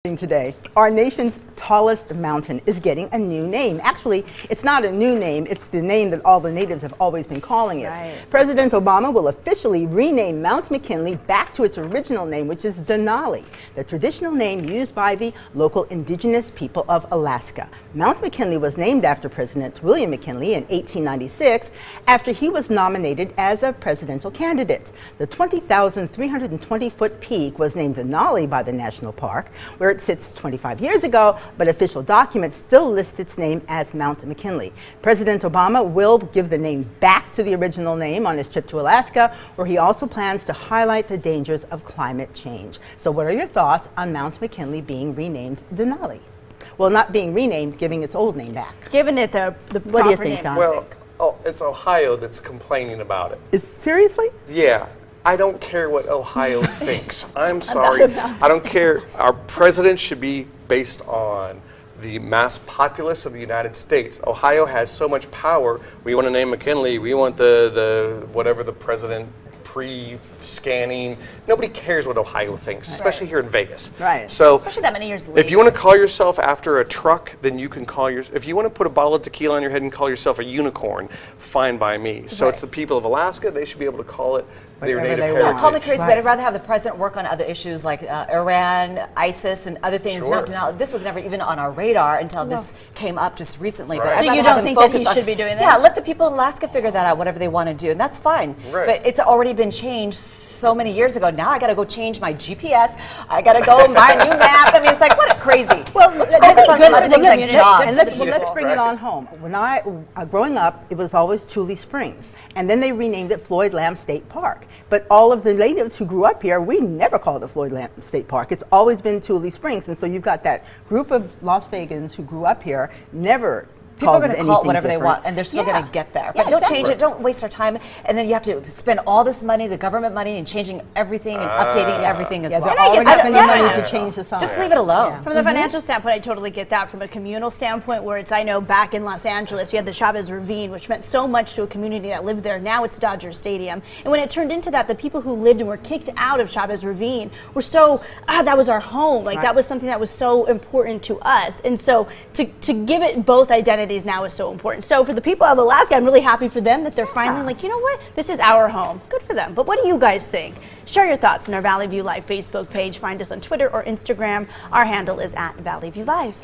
Today, our nation's tallest mountain is getting a new name. Actually, it's not a new name, it's the name that all the natives have always been calling it. Right. President Obama will officially rename Mount McKinley back to its original name, which is Denali, the traditional name used by the local indigenous people of Alaska. Mount McKinley was named after President William McKinley in 1896 after he was nominated as a presidential candidate. The 20,320-foot peak was named Denali by the National Park, where it sits 25 years ago, but official documents still list its name as Mount McKinley. President Obama will give the name back to the original name on his trip to Alaska, where he also plans to highlight the dangers of climate change. So what are your thoughts on Mount McKinley being renamed Denali? Well, not being renamed, giving its old name back. Giving it the what do you think, John? Well, it's Ohio that's complaining about it. Seriously? Yeah. I don't care what Ohio thinks. I'm sorry. I don't care. Our president should be based on the mass populace of the United States. Ohio has so much power. We want to name McKinley. We want the whatever the president pre-scanning. Nobody cares what Ohio thinks, especially here in Vegas. Right. So, especially that many years later. If you want to call yourself after a truck, then you can call your. If you want to put a bottle of tequila on your head and call yourself a unicorn, fine by me. So it's the people of Alaska. They should be able to call it their native heritage. Yeah, call me crazy, but I'd rather have the president work on other issues like Iran, ISIS, and other things. Sure. This was never even on our radar until this came up just recently. Right. But so you don't think that he should be doing this? Yeah, let the people in Alaska figure that out, whatever they want to do, and that's fine. Right. But it's already been changed so many years ago. Now I got to go change my GPS. I got to go buy a new map. I mean, it's like, what crazy. Well, let's focus on some other things like jobs. And let's bring it on home. When I growing up, it was always Tule Springs, and then they renamed it Floyd Lamb State Park. But all of the natives who grew up here, we never called it Floyd Lamb State Park. It's always been Tule Springs, and so you've got that group of Las Vegans who grew up here, never. People are going to call it whatever they want, and they're still going to get there. But don't change it. Don't waste our time. And then you have to spend all this money, the government money, and changing everything and updating everything as well. They're already spending money to change the sign. Just leave it alone. From the financial standpoint, I totally get that. From a communal standpoint, where it's, I know back in Los Angeles, you had the Chavez Ravine, which meant so much to a community that lived there. Now it's Dodger Stadium. And when it turned into that, the people who lived and were kicked out of Chavez Ravine were so, that was our home. Like, that was something that was so important to us. And so to give it both identities now is so important. So for the people of Alaska, I'm really happy for them that they're finally like, you know what, this is our home. Good for them. But what do you guys think? Share your thoughts on our Valley View Live Facebook page. Find us on Twitter or Instagram. Our handle is @Valley View Live.